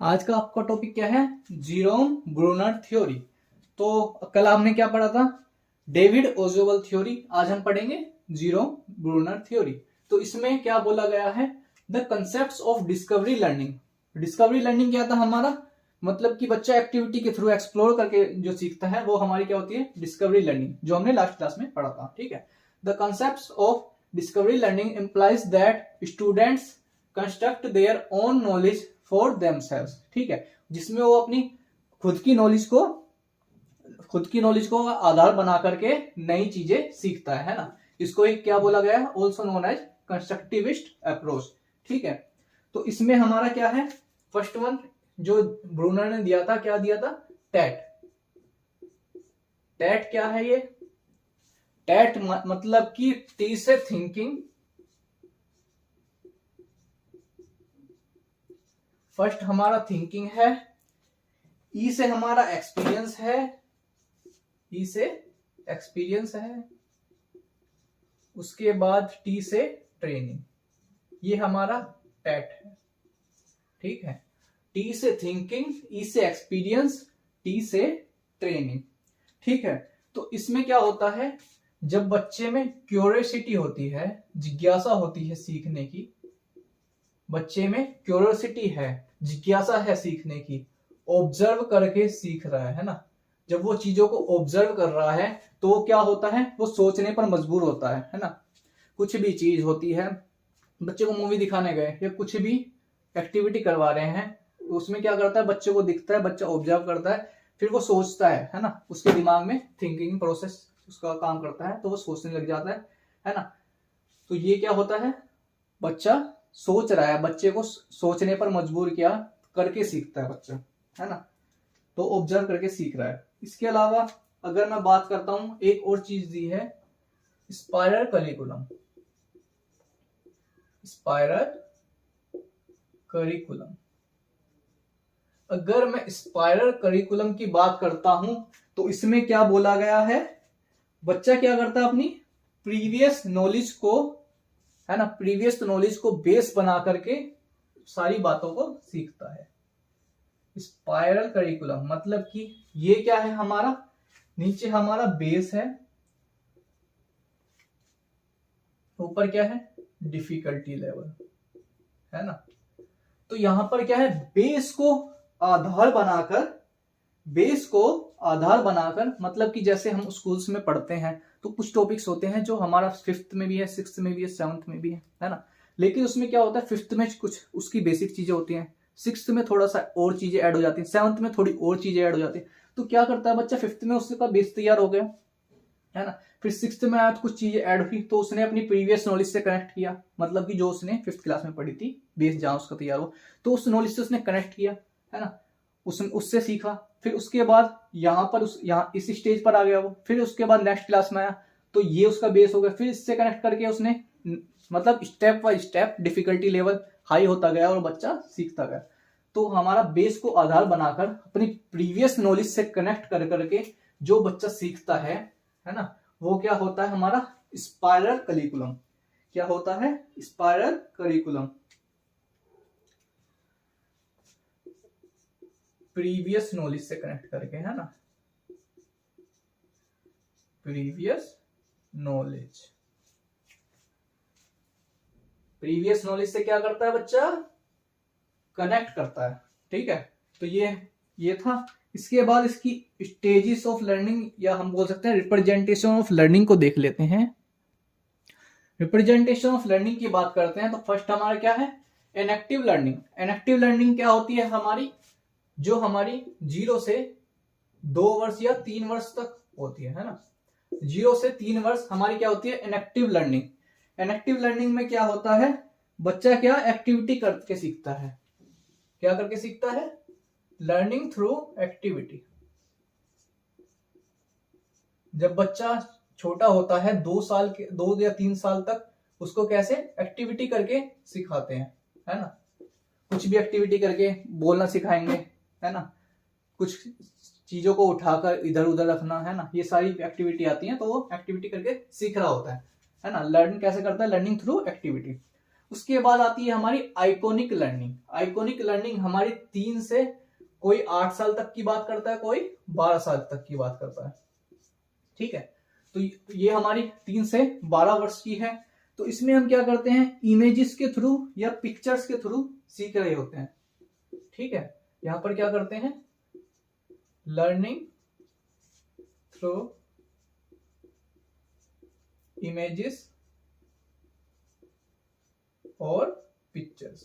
आज का आपका टॉपिक क्या है? Jerome Bruner theory. तो कल आपने क्या पढ़ा था? David Ausubel theory. आज हम पढ़ेंगे जीरोम ब्रूनर थ्योरी। तो इसमें क्या बोला गया है? The concept of discovery learning. Discovery learning क्या था हमारा? मतलब कि बच्चा एक्टिविटी के थ्रू एक्सप्लोर करके जो सीखता है वो हमारी क्या होती है? डिस्कवरी लर्निंग, जो हमने लास्ट क्लास में पढ़ा था। ठीक है। The concept of discovery learning implies that students construct their own knowledge for themselves. ठीक है, जिसमें वो अपनी खुद की नॉलेज को आधार बना करके नई चीजें सीखता है ना। इसको एक क्या बोला गया है? Also known as constructivist approach. ठीक है, तो इसमें हमारा क्या है? फर्स्ट वन जो ब्रूनर ने दिया था, क्या दिया था? टैट। टैट क्या है ये? टैट मतलब कि टी से थिंकिंग, फर्स्ट हमारा थिंकिंग है, ई से हमारा एक्सपीरियंस है, ई से एक्सपीरियंस है, उसके बाद टी से ट्रेनिंग। ये हमारा टैट है। ठीक है, टी से थिंकिंग, ई से एक्सपीरियंस, टी से ट्रेनिंग। ठीक है, तो इसमें क्या होता है? जब बच्चे में क्यूरियोसिटी होती है, जिज्ञासा होती है सीखने की, बच्चे में क्यूरियोसिटी है, जिज्ञासा है सीखने की, ऑब्जर्व करके सीख रहा है ना। जब वो चीजों को ऑब्जर्व कर रहा है तो वो क्या होता है? वो सोचने पर मजबूर होता है ना। कुछ भी चीज होती है, बच्चे को मूवी दिखाने गए या कुछ भी एक्टिविटी करवा रहे हैं, उसमें क्या करता है? बच्चे को दिखता है, बच्चा ऑब्जर्व करता है, फिर वो सोचता है ना। उसके दिमाग में थिंकिंग प्रोसेस उसका काम करता है, तो वो सोचने लग जाता है ना। तो ये क्या होता है? बच्चा सोच रहा है, बच्चे को सोचने पर मजबूर किया, करके सीखता है बच्चा, है ना। तो ऑब्जर्व करके सीख रहा है। इसके अलावा अगर मैं बात करता हूं, एक और चीज दी है, स्पाइरल करिकुलम। स्पाइरल करिकुलम, अगर मैं स्पाइरल करिकुलम की बात करता हूं तो इसमें क्या बोला गया है? बच्चा क्या करता है? अपनी प्रीवियस नॉलेज को, है ना, प्रीवियस नॉलेज को बेस बना करके सारी बातों को सीखता है। स्पाइरल करिकुलम मतलब कि ये क्या है हमारा? नीचे हमारा बेस है, ऊपर क्या है? डिफिकल्टी लेवल, है ना। तो यहां पर क्या है? बेस को आधार बनाकर मतलब कि जैसे हम स्कूल्स में पढ़ते हैं तो कुछ टॉपिक्स होते हैं जो हमारा 5th में भी है, 6th में भी है, 7th में भी है ना। लेकिन उसमें क्या होता है? 5th में कुछ उसकी बेसिक चीजें होती हैं, 6th में थोड़ा सा और चीजें ऐड हो जाती हैं, 7th में थोड़ी और चीजें ऐड हो जाती है। तो क्या करता है बच्चा? 5th में उसका बेस तैयार हो गया, है ना। फिर 6th में आया तो कुछ चीजें ऐड हुई, तो उसने अपनी प्रीवियस नॉलेज से कनेक्ट किया, मतलब कि जो उसने 5th क्लास में पढ़ी थी, बेस जहां उसका तैयार हो, तो उस नॉलेज से उसने कनेक्ट किया, है ना। उससे सीखा। फिर उसके बाद यहाँ पर यहाँ इस स्टेज पर आ गया वो, फिर उसके बाद नेक्स्ट क्लास में आया तो ये उसका बेस हो गया, फिर इससे कनेक्ट करके उसने मतलब step by step difficulty level high होता गया और बच्चा सीखता गया। तो हमारा बेस को आधार बनाकर अपनी प्रीवियस नॉलेज से कनेक्ट कर करके जो बच्चा सीखता है ना, वो क्या होता है? हमारा स्पाइरल करिकुलम। क्या होता है? Spiral curriculum. प्रीवियस नॉलेज से कनेक्ट करके, है ना, प्रीवियस नॉलेज से क्या करता है बच्चा? कनेक्ट करता है। ठीक है, तो ये था। इसके बाद इसकी स्टेजेस ऑफ लर्निंग, या हम बोल सकते हैं रिप्रेजेंटेशन ऑफ लर्निंग को देख लेते हैं। रिप्रेजेंटेशन ऑफ लर्निंग की बात करते हैं तो फर्स्ट हमारा क्या है? Inactive learning. इनएक्टिव लर्निंग क्या होती है हमारी? जो हमारी 0 से 2 वर्ष या 3 वर्ष तक होती है ना। 0 से 3 वर्ष हमारी क्या होती है? Inactive learning. इनएक्टिव लर्निंग में क्या होता है? बच्चा क्या एक्टिविटी करके सीखता है। क्या करके सीखता है? Learning through activity. जब बच्चा छोटा होता है, 2 या 3 साल तक, उसको कैसे एक्टिविटी करके सिखाते हैं, है ना। कुछ भी एक्टिविटी करके बोलना सिखाएंगे, है ना, कुछ चीजों को उठाकर इधर उधर रखना, है ना, ये सारी एक्टिविटी आती है, तो वो एक्टिविटी करके सीख रहा होता है ना। लर्न कैसे करता है? Learning through activity. उसके बाद आती है हमारी आइकॉनिक लर्निंग। आइकॉनिक लर्निंग हमारी 3 से कोई 8 साल तक की बात करता है, कोई 12 साल तक की बात करता है। ठीक है, तो ये हमारी 3 से 12 वर्ष की है। तो इसमें हम क्या करते हैं, इमेजेस के थ्रू या पिक्चर्स के थ्रू सीख रहे होते हैं। ठीक है, यहां पर क्या करते हैं, लर्निंग थ्रू इमेजेस और पिक्चर्स।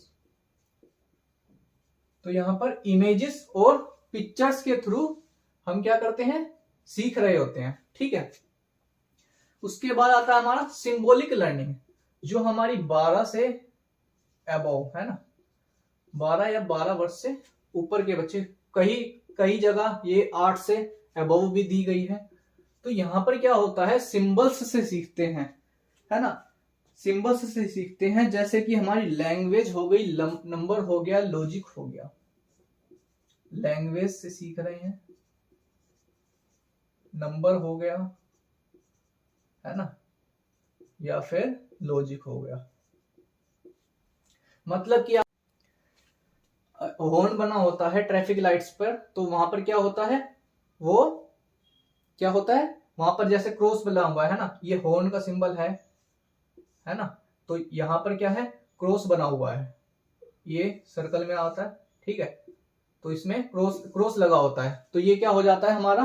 तो यहां पर इमेजेस और पिक्चर्स के थ्रू हम क्या करते हैं, सीख रहे होते हैं। ठीक है, उसके बाद आता है हमारा सिंबॉलिक लर्निंग, जो हमारी 12 से अबव है ना, 12 या 12 वर्ष से ऊपर के बच्चे, कई जगह ये 8 से अबव भी दी गई है। तो यहां पर क्या होता है, सिंबल्स से सीखते हैं, है ना, सिंबल्स से सीखते हैं। जैसे कि हमारी लैंग्वेज हो गई, नंबर हो गया, लॉजिक हो गया। लैंग्वेज से सीख रहे हैं, नंबर हो गया, है ना, या फिर लॉजिक हो गया। मतलब कि हॉर्न बना होता है ट्रैफिक लाइट्स पर, तो वहां पर क्या होता है, वो क्या होता है, वहां पर जैसे क्रॉस बना हुआ है ना, ये हॉर्न का सिंबल है ना, तो यहां पर क्या है, क्रॉस बना हुआ है, ये सर्कल में आता है। ठीक है, तो इसमें क्रॉस लगा होता है, तो ये क्या हो जाता है, हमारा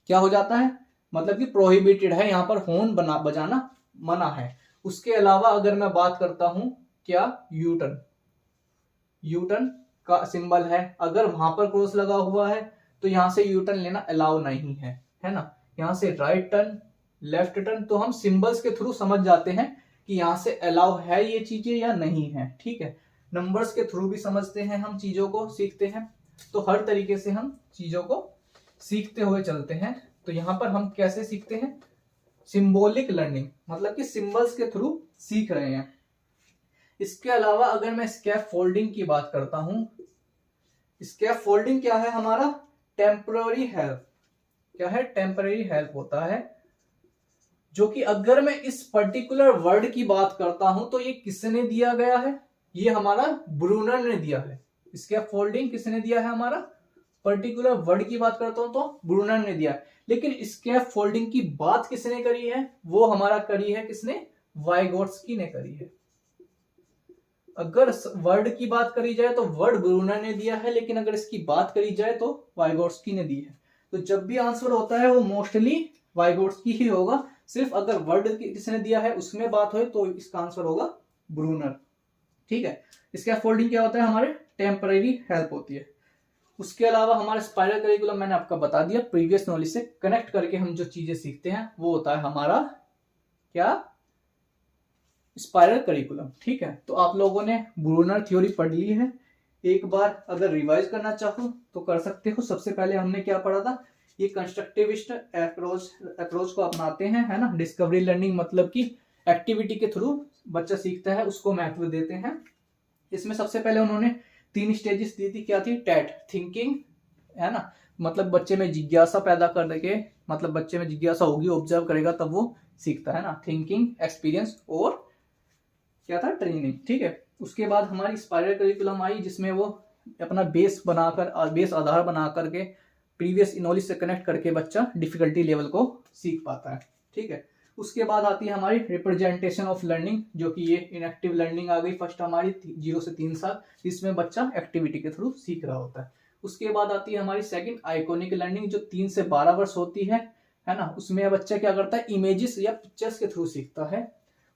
क्या हो जाता है, मतलब कि प्रोहिबिटेड है, यहां पर हॉर्न बजाना मना है। उसके अलावा अगर मैं बात करता हूं, क्या, यूटर्न का सिंबल है, अगर वहां पर क्रॉस लगा हुआ है तो यहां से यूटर्न लेना अलाउ नहीं है ना। यहां से राइट टर्न, लेफ्ट टर्न, तो हम सिंबल्स के थ्रू समझ जाते हैं कि यहां से अलाउ है ये चीजें या नहीं है। ठीक है, नंबर्स के थ्रू भी समझते हैं हम, चीजों को सीखते हैं। तो हर तरीके से हम चीजों को सीखते हुए चलते हैं। तो यहां पर हम कैसे सीखते हैं, सिंबॉलिक लर्निंग, मतलब कि सिंबल्स के थ्रू सीख रहे हैं। इसके अलावा अगर मैं स्कैफोल्डिंग की बात करता हूं, स्कैफोल्डिंग क्या है हमारा, टेम्पररी हेल्प। क्या है, टेम्पररी हेल्प होता है, जो कि अगर मैं इस पर्टिकुलर वर्ड की बात करता हूं तो ये किसने दिया गया है, ये हमारा ब्रूनर ने दिया है। स्कैफोल्डिंग किसने दिया है, हमारा पर्टिकुलर वर्ड की बात करता हूं तो ब्रूनर ने दिया है। लेकिन स्कैफोल्डिंग की बात किसने करी है, वो हमारा करी है किसने, वाइगोट्स्की ने करी है। अगर वर्ड की बात करी जाए तो वर्ड ब्रूनर ने दिया है, लेकिन अगर इसकी बात करी जाए तो वाइगोट्स्की ने दी है। तो जब भी आंसर होता है वो मोस्टली वाइगोट्स्की ही होगा। सिर्फ अगर वर्ड किसने दिया है उसमें बात हो तो इसका आंसर होगा ब्रूनर। ठीक है, स्कैफोल्डिंग क्या होता है, हमारे टेम्पररी हेल्प होती है। उसके अलावा हमारा स्पाइरल करिकुलम मैंने आपका बता दिया, प्रीवियस नॉलेज से कनेक्ट करके हम जो चीजें सीखते हैं वो होता है हमारा क्या, स्पाइरल करिकुलम। ठीक है, तो आप लोगों ने ब्रूनर थ्योरी पढ़ ली है। एक बार अगर रिवाइज करना चाहो तो कर सकते हो। सबसे पहले हमने क्या पढ़ा था, ये कंस्ट्रक्टिविस्ट अप्रोच को अपनाते हैं, है ना। डिस्कवरी लर्निंग मतलब कि एक्टिविटी के थ्रू बच्चा सीखता है, उसको महत्व देते हैं। इसमें सबसे पहले उन्होंने 3 स्टेजेस दी थी, क्या थी, टैट, थिंकिंग, है ना, मतलब बच्चे में जिज्ञासा पैदा करके, मतलब बच्चे में जिज्ञासा होगी, ऑब्जर्व करेगा तब वो सीखता है ना। थिंकिंग, एक्सपीरियंस और क्या था, ट्रेनिंग। ठीक है, उसके बाद हमारी स्पाइरल करिकुलम आई, जिसमें वो अपना बेस आधार बना करके प्रीवियस नॉलेज से कनेक्ट करके बच्चा डिफिकल्टी लेवल को सीख पाता है। ठीक है, उसके बाद आती है हमारी रिप्रेजेंटेशन ऑफ लर्निंग, जो कि ये इनएक्टिव लर्निंग आ गई फर्स्ट हमारी 0 से 3 साल, जिसमें बच्चा एक्टिविटी के थ्रू सीख रहा होता है। उसके बाद आती है हमारी सेकंड आइकॉनिक लर्निंग, जो 3 से 12 वर्ष होती है ना। उसमें बच्चा क्या करता है, इमेजेस या पिक्चर्स के थ्रू सीखता है।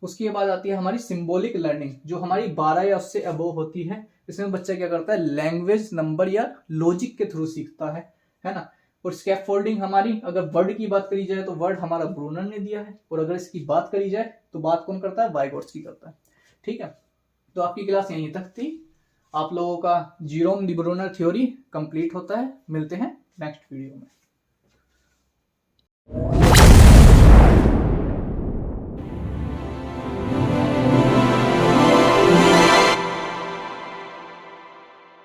उसके बाद आती है हमारी सिंबॉलिक लर्निंग, जो हमारी 12 या उससे अबव होती है। इसमें बच्चा क्या करता है, लैंग्वेज, नंबर या लॉजिक के थ्रू सीखता है ना। और स्कैफोल्डिंग हमारी, अगर वर्ड की बात करी जाए तो वर्ड हमारा ब्रूनर ने दिया है, और अगर इसकी बात करी जाए तो बात कौन करता है, वाइगोट्स्की करता है। ठीक है, तो आपकी क्लास यहीं तक थी। आप लोगों का Jerome D Bruner theory complete होता है। मिलते हैं नेक्स्ट वीडियो में।